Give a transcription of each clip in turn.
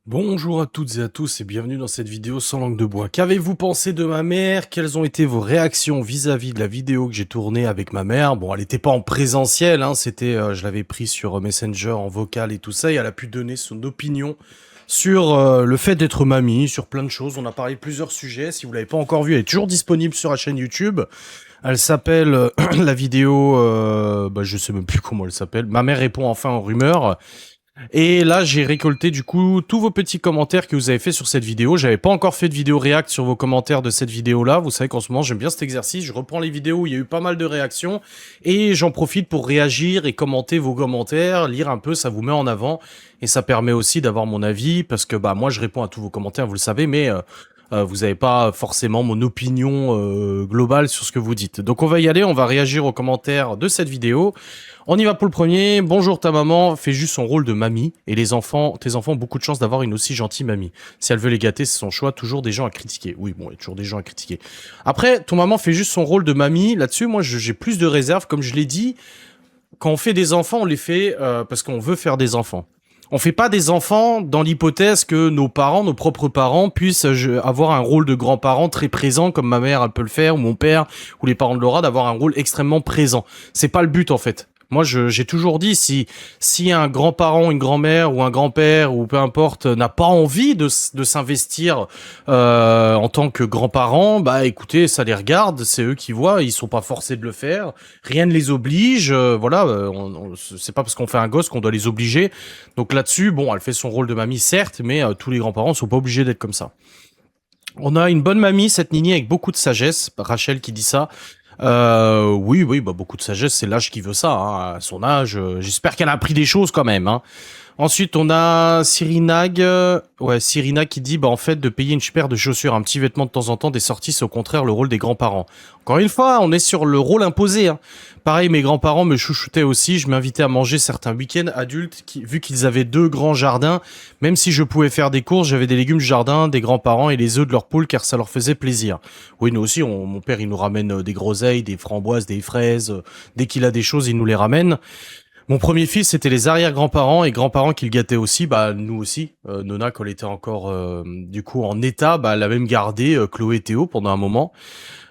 Bonjour à toutes et à tous et bienvenue dans cette vidéo sans langue de bois. Qu'avez-vous pensé de ma mère? Quelles ont été vos réactions vis-à-vis de la vidéo que j'ai tournée avec ma mère? Bon, elle n'était pas en présentiel, hein, je l'avais pris sur Messenger en vocal et tout ça, et elle a pu donner son opinion sur le fait d'être mamie, sur plein de choses. On a parlé de plusieurs sujets. Si vous l'avez pas encore vue, elle est toujours disponible sur la chaîne YouTube. Elle s'appelle la vidéo, je sais même plus comment elle s'appelle. Ma mère répond enfin aux rumeurs. Et là, j'ai récolté du coup tous vos petits commentaires que vous avez fait sur cette vidéo. J'avais pas encore fait de vidéo react sur vos commentaires de cette vidéo-là. Vous savez qu'en ce moment, j'aime bien cet exercice. Je reprends les vidéos où il y a eu pas mal de réactions et j'en profite pour réagir et commenter vos commentaires, lire un peu, ça vous met en avant et ça permet aussi d'avoir mon avis parce que moi, je réponds à tous vos commentaires, vous le savez, mais vous n'avez pas forcément mon opinion globale sur ce que vous dites. Donc on va y aller, on va réagir aux commentaires de cette vidéo. On y va pour le premier. Bonjour, ta maman fait juste son rôle de mamie et tes enfants ont beaucoup de chance d'avoir une aussi gentille mamie. Si elle veut les gâter, c'est son choix. Toujours des gens à critiquer. Oui, bon, il y a toujours des gens à critiquer. Après, ton maman fait juste son rôle de mamie. Là-dessus, moi, j'ai plus de réserve. Comme je l'ai dit, quand on fait des enfants, on les fait parce qu'on veut faire des enfants. On fait pas des enfants dans l'hypothèse que nos parents, nos propres parents, puissent avoir un rôle de grands-parents très présent, comme ma mère, elle peut le faire, ou mon père, ou les parents de Laura, d'avoir un rôle extrêmement présent. C'est pas le but, en fait. Moi, j'ai toujours dit, si un grand-parent, une grand-mère ou un grand-père ou peu importe n'a pas envie de s'investir en tant que grand-parent, bah écoutez, ça les regarde, c'est eux qui voient, ils sont pas forcés de le faire, rien ne les oblige, c'est pas parce qu'on fait un gosse qu'on doit les obliger. Donc là-dessus, bon, elle fait son rôle de mamie certes, mais tous les grands-parents sont pas obligés d'être comme ça. On a une bonne mamie, cette Nini, avec beaucoup de sagesse. Rachel qui dit ça. Oui, beaucoup de sagesse, c'est l'âge qui veut ça. Hein. À son âge, j'espère qu'elle a appris des choses quand même. Hein. Ensuite, on a Cyrina qui dit, en fait, de payer une paire de chaussures, un petit vêtement de temps en temps, des sorties, c'est au contraire le rôle des grands-parents. Encore une fois, on est sur le rôle imposé. Hein. Pareil, mes grands-parents me chouchoutaient aussi. Je m'invitais à manger certains week-ends adultes, vu qu'ils avaient deux grands jardins. Même si je pouvais faire des courses, j'avais des légumes du jardin, des grands-parents et les œufs de leur poule, car ça leur faisait plaisir. Oui, nous aussi, mon père, il nous ramène des groseilles, des framboises, des fraises. Dès qu'il a des choses, il nous les ramène. Mon premier fils, c'était les arrière-grands-parents et grands-parents qui le gâtaient aussi, nous aussi. Nona, quand elle était encore du coup en état, elle a même gardé Chloé et Théo pendant un moment.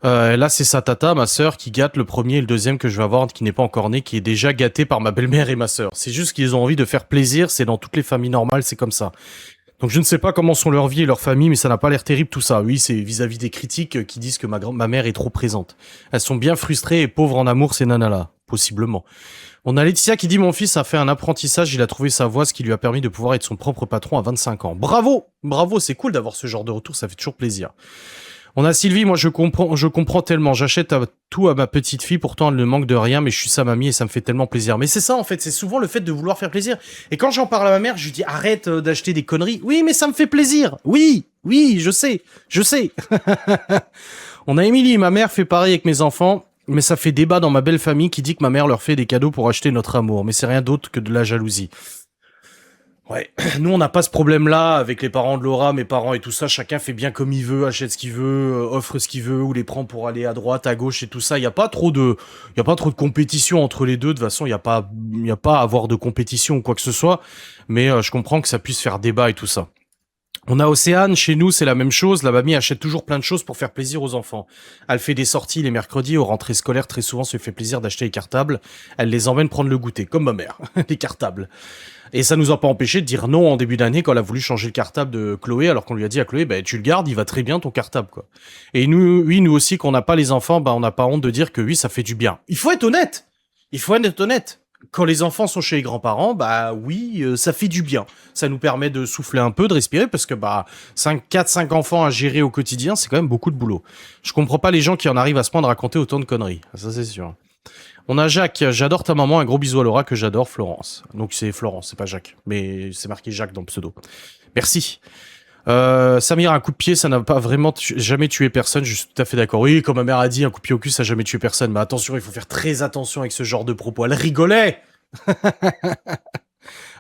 Là, c'est sa tata, ma sœur, qui gâte le premier et le deuxième que je vais avoir, qui n'est pas encore né, qui est déjà gâté par ma belle-mère et ma sœur. C'est juste qu'ils ont envie de faire plaisir, c'est dans toutes les familles normales, c'est comme ça. Donc je ne sais pas comment sont leur vie et leur famille, mais ça n'a pas l'air terrible tout ça. Oui, c'est vis-à-vis des critiques qui disent que ma mère est trop présente. Elles sont bien frustrées et pauvres en amour, ces nanas-là, possiblement. On a Laetitia qui dit mon fils a fait un apprentissage, il a trouvé sa voie, ce qui lui a permis de pouvoir être son propre patron à 25 ans. Bravo, bravo, c'est cool d'avoir ce genre de retour, ça fait toujours plaisir. On a Sylvie, moi je comprends tellement, j'achète tout à ma petite fille, pourtant elle ne manque de rien, mais je suis sa mamie et ça me fait tellement plaisir. Mais c'est ça en fait, c'est souvent le fait de vouloir faire plaisir. Et quand j'en parle à ma mère, je lui dis arrête d'acheter des conneries. Oui, mais ça me fait plaisir. Oui, je sais, je sais. On a Émilie, ma mère fait pareil avec mes enfants. Mais ça fait débat dans ma belle famille qui dit que ma mère leur fait des cadeaux pour acheter notre amour. Mais c'est rien d'autre que de la jalousie. Ouais, nous on n'a pas ce problème-là avec les parents de Laura, mes parents et tout ça. Chacun fait bien comme il veut, achète ce qu'il veut, offre ce qu'il veut, ou les prend pour aller à droite, à gauche et tout ça. Il y a pas trop de compétition entre les deux. De toute façon, il y a pas à avoir de compétition ou quoi que ce soit. Mais je comprends que ça puisse faire débat et tout ça. On a Océane, chez nous c'est la même chose, la mamie achète toujours plein de choses pour faire plaisir aux enfants. Elle fait des sorties les mercredis, aux rentrées scolaires très souvent se fait plaisir d'acheter les cartables, elle les emmène prendre le goûter, comme ma mère, les cartables. Et ça nous a pas empêché de dire non en début d'année quand elle a voulu changer le cartable de Chloé, alors qu'on lui a dit à Chloé, tu le gardes, il va très bien ton cartable, quoi. Et nous aussi, qu'on n'a pas les enfants, on n'a pas honte de dire que oui, ça fait du bien. Il faut être honnête! Il faut être honnête! Quand les enfants sont chez les grands-parents, oui, ça fait du bien. Ça nous permet de souffler un peu, de respirer, parce que 4-5 enfants à gérer au quotidien, c'est quand même beaucoup de boulot. Je comprends pas les gens qui en arrivent à se prendre à raconter autant de conneries. Ça, c'est sûr. On a Jacques, j'adore ta maman, un gros bisou à Laura que j'adore, Florence. Donc c'est Florence, c'est pas Jacques. Mais c'est marqué Jacques dans le pseudo. Merci. Samir, un coup de pied, ça n'a pas vraiment jamais tué personne, je suis tout à fait d'accord. Oui, comme ma mère a dit, un coup de pied au cul, ça n'a jamais tué personne. Mais attention, il faut faire très attention avec ce genre de propos. Elle rigolait.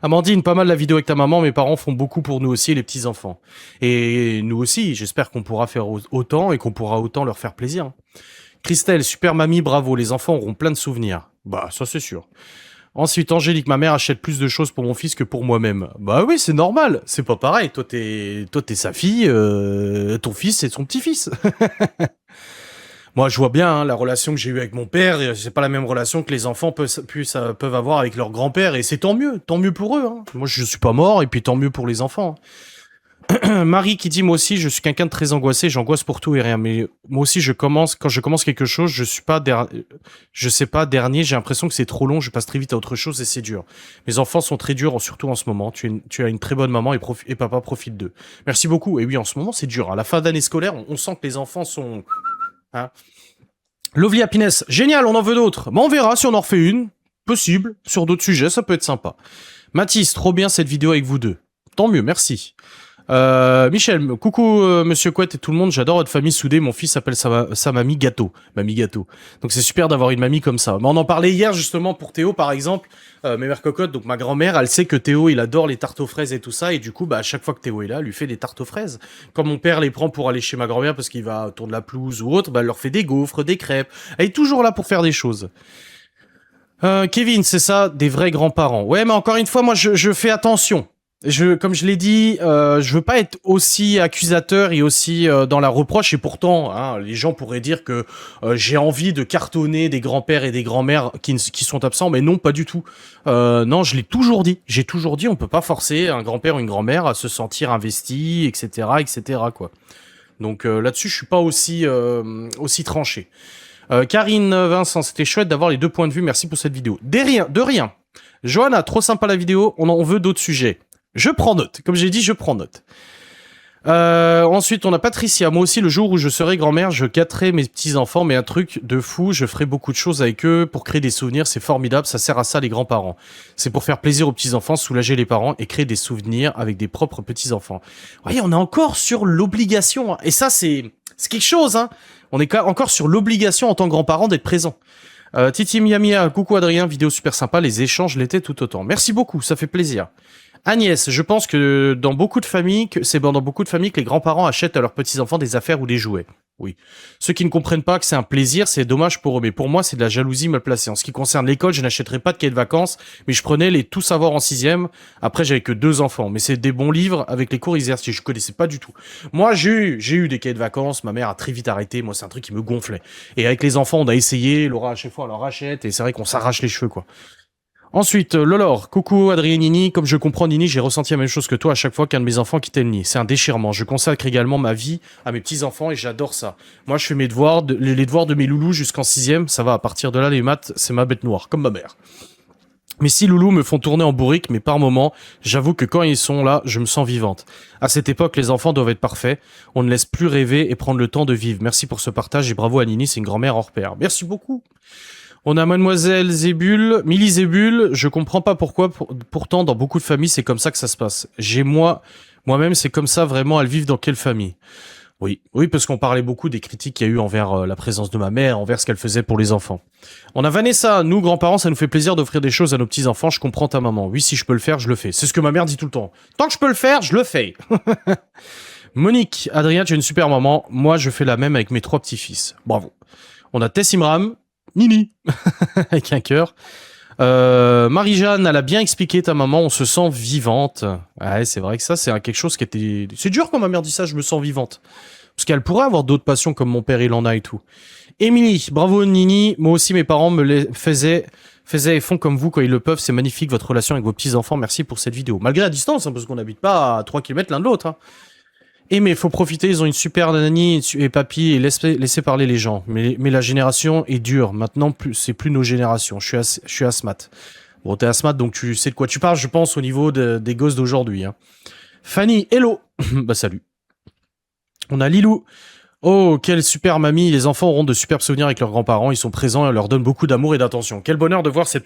Amandine, pas mal la vidéo avec ta maman, mes parents font beaucoup pour nous aussi, les petits-enfants. Et nous aussi, j'espère qu'on pourra faire autant et qu'on pourra autant leur faire plaisir. Christelle, super mamie, bravo, les enfants auront plein de souvenirs. Ça c'est sûr. Ensuite, Angélique, ma mère achète plus de choses pour mon fils que pour moi-même. Bah oui, c'est normal. C'est pas pareil. Toi, t'es sa fille, ton fils, c'est son petit-fils. Moi, je vois bien hein, la relation que j'ai eue avec mon père. C'est pas la même relation que les enfants peuvent avoir avec leur grand-père. Et c'est tant mieux pour eux. Hein. Moi, je suis pas mort, et puis tant mieux pour les enfants. Marie qui dit moi aussi je suis quelqu'un de très angoissé, j'angoisse pour tout et rien. Mais moi aussi quand je commence quelque chose, je sais pas dernier, j'ai l'impression que c'est trop long, je passe très vite à autre chose et c'est dur. Mes enfants sont très durs, surtout en ce moment. Tu as une très bonne maman et papa profite d'eux. Merci beaucoup. Et oui, en ce moment c'est dur. À la fin d'année scolaire, on sent que les enfants sont. Hein. Lovely Happiness, génial, on en veut d'autres. Mais on verra si on en refait une. Possible. Sur d'autres sujets, ça peut être sympa. Mathis, trop bien cette vidéo avec vous deux. Tant mieux, merci. Michel, coucou Monsieur Couette et tout le monde, j'adore votre famille soudée, mon fils s'appelle sa mamie Gâteau. Mamie Gâteau. Donc c'est super d'avoir une mamie comme ça. Mais on en parlait hier justement pour Théo par exemple, mes mères cocottes, donc ma grand-mère, elle sait que Théo il adore les tartes aux fraises et tout ça, et du coup bah à chaque fois que Théo est là, elle lui fait des tartes aux fraises. Quand mon père les prend pour aller chez ma grand-mère parce qu'il va autour de la pelouse ou autre, bah elle leur fait des gaufres, des crêpes. Elle est toujours là pour faire des choses. Kevin, c'est ça, des vrais grands-parents. Ouais, mais encore une fois, moi je fais attention. Comme je l'ai dit, je veux pas être aussi accusateur et aussi dans la reproche. Et pourtant, hein, les gens pourraient dire que j'ai envie de cartonner des grands-pères et des grands-mères qui sont absents, mais non, pas du tout. Non, je l'ai toujours dit. J'ai toujours dit, on peut pas forcer un grand-père ou une grand-mère à se sentir investi, etc., etc. Quoi. Donc là-dessus, je suis pas aussi tranché. Karine Vincent, c'était chouette d'avoir les deux points de vue. Merci pour cette vidéo. De rien. Johanna, trop sympa la vidéo. On veut d'autres sujets. Je prends note. Comme j'ai dit, je prends note. Ensuite, on a Patricia. Moi aussi, le jour où je serai grand-mère, je gâterai mes petits-enfants, mais un truc de fou, je ferai beaucoup de choses avec eux pour créer des souvenirs. C'est formidable, ça sert à ça, les grands-parents. C'est pour faire plaisir aux petits-enfants, soulager les parents et créer des souvenirs avec des propres petits-enfants. Vous voyez, on est encore sur l'obligation. Et ça, c'est quelque chose, hein. On est encore sur l'obligation en tant que grand-parent d'être présent. Titi Miamia, coucou Adrien, vidéo super sympa, les échanges l'étaient tout autant. Merci beaucoup, ça fait plaisir. Agnès, je pense que dans beaucoup de familles, que les grands-parents achètent à leurs petits-enfants des affaires ou des jouets. Oui. Ceux qui ne comprennent pas que c'est un plaisir, c'est dommage pour eux. Mais pour moi, c'est de la jalousie mal placée. En ce qui concerne l'école, je n'achèterais pas de cahiers de vacances, mais je prenais les Tout savoir en 6e. Après, j'avais que 2 enfants. Mais c'est des bons livres avec les cours exercices. Je connaissais pas du tout. Moi, j'ai eu des cahiers de vacances. Ma mère a très vite arrêté. Moi, c'est un truc qui me gonflait. Et avec les enfants, on a essayé. Laura, à chaque fois, elle en rachète. Et c'est vrai qu'on s'arrache les cheveux, quoi. Ensuite, Lolor, coucou Adrien Nini, comme je comprends Nini, j'ai ressenti la même chose que toi à chaque fois qu'un de mes enfants quittait le nid. C'est un déchirement. Je consacre également ma vie à mes petits-enfants et j'adore ça. Moi, je fais mes devoirs, les devoirs de mes loulous jusqu'en 6e, ça va, à partir de là, les maths, c'est ma bête noire, comme ma mère. Mes 6 loulous me font tourner en bourrique, mais par moments, j'avoue que quand ils sont là, je me sens vivante. À cette époque, les enfants doivent être parfaits. On ne laisse plus rêver et prendre le temps de vivre. Merci pour ce partage et bravo à Nini, c'est une grand-mère hors pair. Merci beaucoup. On a Mademoiselle Zébul, Milly Zébul, je comprends pas pourquoi, pourtant dans beaucoup de familles c'est comme ça que ça se passe. Moi-même c'est comme ça vraiment, elles vivent dans quelle famille? Oui, parce qu'on parlait beaucoup des critiques qu'il y a eu envers la présence de ma mère, envers ce qu'elle faisait pour les enfants. On a Vanessa, nous grands-parents ça nous fait plaisir d'offrir des choses à nos petits-enfants, je comprends ta maman. Oui, si je peux le faire, je le fais. C'est ce que ma mère dit tout le temps. Tant que je peux le faire, je le fais. Monique, Adrien, tu es une super maman, moi je fais la même avec mes 3 petits-fils. Bravo. On a Tessimram, Nini, avec un cœur. Marie-Jeanne, elle a bien expliqué ta maman, on se sent vivante. Ouais, c'est vrai que ça, c'est quelque chose qui était... C'est dur quand ma mère dit ça, je me sens vivante. Parce qu'elle pourrait avoir d'autres passions comme mon père, il en a et tout. Émilie, bravo Nini, moi aussi mes parents me les faisaient et font comme vous quand ils le peuvent, c'est magnifique votre relation avec vos petits-enfants, merci pour cette vidéo. Malgré la distance, hein, parce qu'on n'habite pas à 3 km l'un de l'autre. Hein. Et mais faut profiter, ils ont une super nanny et papy et laisser parler les gens. Mais la génération est dure. Maintenant, c'est plus nos générations. Je suis asthmate. Bon, t'es asthmate, donc tu sais de quoi tu parles, je pense, au niveau des gosses d'aujourd'hui. Hein. Fanny, hello. Bah salut. On a Lilou. Oh, quelle super mamie, les enfants auront de superbes souvenirs avec leurs grands-parents, ils sont présents et leur donnent beaucoup d'amour et d'attention. Quel bonheur de voir cette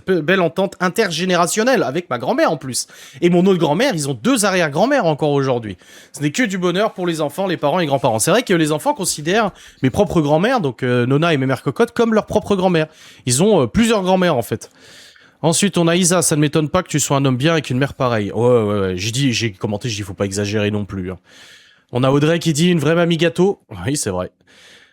belle entente intergénérationnelle avec ma grand-mère en plus. Et mon autre grand-mère, ils ont 2 arrière-grand-mères encore aujourd'hui. Ce n'est que du bonheur pour les enfants, les parents et les grands-parents. C'est vrai que les enfants considèrent mes propres grand-mères, donc Nona et mes mères cocottes, comme leur propre grand-mère. Ils ont plusieurs grand-mères en fait. Ensuite, on a Isa, ça ne m'étonne pas que tu sois un homme bien avec une mère pareille. Ouais. J'ai commenté, faut pas exagérer non plus. Hein. On a Audrey qui dit une vraie mamie gâteau. Oui, c'est vrai.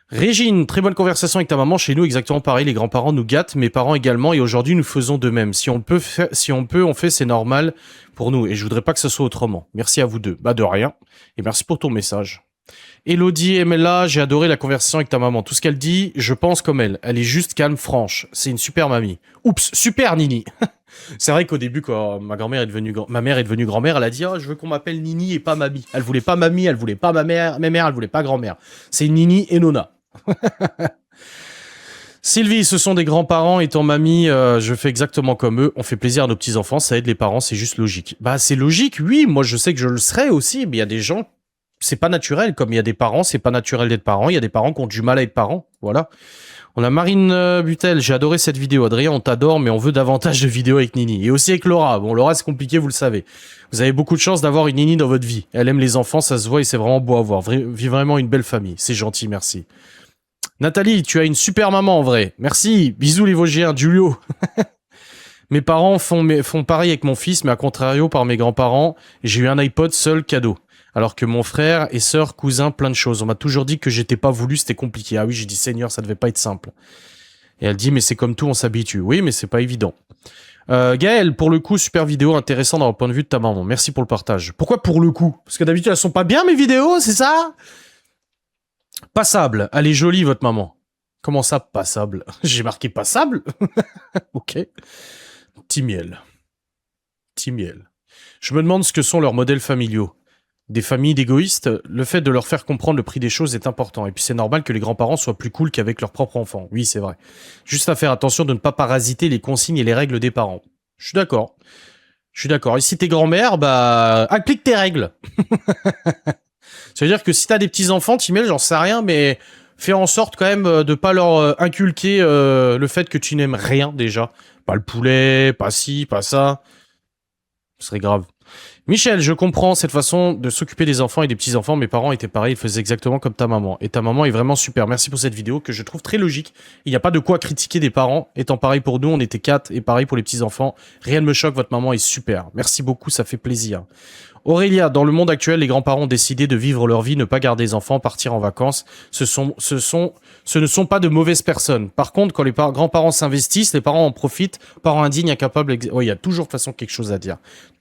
Régine, très bonne conversation avec ta maman. Chez nous, exactement pareil. Les grands-parents nous gâtent, mes parents également. Et aujourd'hui, nous faisons de même. Si on peut, on fait, c'est normal pour nous. Et je voudrais pas que ce soit autrement. Merci à vous deux. Bah, de rien. Et merci pour ton message. Elodie, Emela, j'ai adoré la conversation avec ta maman. Tout ce qu'elle dit, je pense comme elle. Elle est juste calme, franche. C'est une super mamie. Oups, super Nini. C'est vrai qu'au début, quand ma mère est devenue grand-mère, elle a dit, oh, je veux qu'on m'appelle Nini et pas mamie. Elle voulait pas mamie, elle voulait pas ma mère, elle voulait pas grand-mère. C'est Nini et Nona. Sylvie, ce sont des grands-parents, étant mamie, je fais exactement comme eux, on fait plaisir à nos petits-enfants, ça aide les parents, c'est juste logique. Bah c'est logique, oui, moi je sais que je le serais aussi, mais il y a des gens, c'est pas naturel, comme il y a des parents, c'est pas naturel d'être parents, il y a des parents qui ont du mal à être parents, voilà. On a Marine Butel, j'ai adoré cette vidéo, Adrien, on t'adore, mais on veut davantage de vidéos avec Nini. Et aussi avec Laura, bon Laura c'est compliqué, vous le savez. Vous avez beaucoup de chance d'avoir une Nini dans votre vie, elle aime les enfants, ça se voit et c'est vraiment beau à voir, vit vraiment une belle famille, c'est gentil, merci. Nathalie, tu as une super maman en vrai. Merci. Bisous les Vosgiens, Julio. Mes parents font pareil avec mon fils, mais à contrario par mes grands-parents, j'ai eu un iPod seul cadeau. Alors que mon frère et sœur, cousins, plein de choses. On m'a toujours dit que j'étais pas voulu, c'était compliqué. Ah oui, j'ai dit Seigneur, ça devait pas être simple. Et elle dit mais c'est comme tout, on s'habitue. Oui, mais c'est pas évident. Gaël, pour le coup, super vidéo, intéressant dans le point de vue de ta maman. Merci pour le partage. Pourquoi pour le coup? Parce que d'habitude elles sont pas bien mes vidéos, c'est ça? Passable. Elle est jolie, votre maman. Comment ça, passable? J'ai marqué passable? Ok. Petit miel. Petit miel. Je me demande ce que sont leurs modèles familiaux. Des familles d'égoïstes, le fait de leur faire comprendre le prix des choses est important. Et puis c'est normal que les grands-parents soient plus cool qu'avec leurs propres enfants. Oui, c'est vrai. Juste à faire attention de ne pas parasiter les consignes et les règles des parents. Je suis d'accord. Je suis d'accord. Et si t'es grand-mère, bah, applique tes règles. Ça veut dire que si t'as des petits-enfants, Timel, j'en sais rien, mais fais en sorte quand même de pas leur inculquer le fait que tu n'aimes rien déjà. Pas le poulet, pas ci, pas ça. Ce serait grave. Michel, je comprends cette façon de s'occuper des enfants et des petits-enfants. Mes parents étaient pareils, ils faisaient exactement comme ta maman. Et ta maman est vraiment super. Merci pour cette vidéo que je trouve très logique. Il n'y a pas de quoi critiquer des parents. Étant pareil pour nous, on était 4 et pareil pour les petits-enfants. Rien ne me choque, votre maman est super. Merci beaucoup, ça fait plaisir. Aurélia, dans le monde actuel, les grands-parents ont décidé de vivre leur vie, ne pas garder des enfants, partir en vacances. Ce ne sont pas de mauvaises personnes. Par contre, quand les grands-parents s'investissent, les parents en profitent, parents indignes, incapables... il y a toujours de toute façon quelque chose à dire.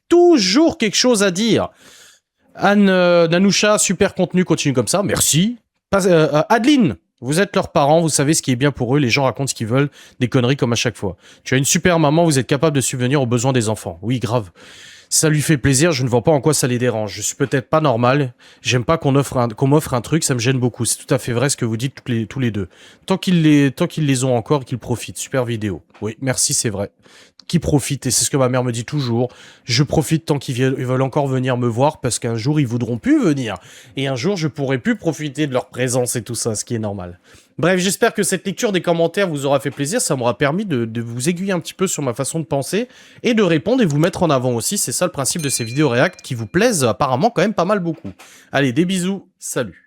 Toujours quelque chose à dire. Anne Nanoucha, super contenu, continue comme ça, merci. Adeline, vous êtes leurs parents, vous savez ce qui est bien pour eux, les gens racontent ce qu'ils veulent, des conneries comme à chaque fois. Tu as une super maman, vous êtes capable de subvenir aux besoins des enfants. Oui, grave. Ça lui fait plaisir, je ne vois pas en quoi ça les dérange. Je suis peut-être pas normal, j'aime pas qu'on m'offre un truc, ça me gêne beaucoup. C'est tout à fait vrai ce que vous dites tous les deux. Tant qu'ils les ont encore, qu'ils profitent. Super vidéo. Oui, merci, c'est vrai. Qui profitent, et c'est ce que ma mère me dit toujours. Je profite tant qu'ils veulent encore venir me voir, parce qu'un jour, ils voudront plus venir. Et un jour, je pourrai plus profiter de leur présence et tout ça, ce qui est normal. Bref, j'espère que cette lecture des commentaires vous aura fait plaisir, ça m'aura permis de vous aiguiller un petit peu sur ma façon de penser, et de répondre et vous mettre en avant aussi, c'est ça le principe de ces vidéos React qui vous plaisent apparemment quand même pas mal beaucoup. Allez, des bisous, salut.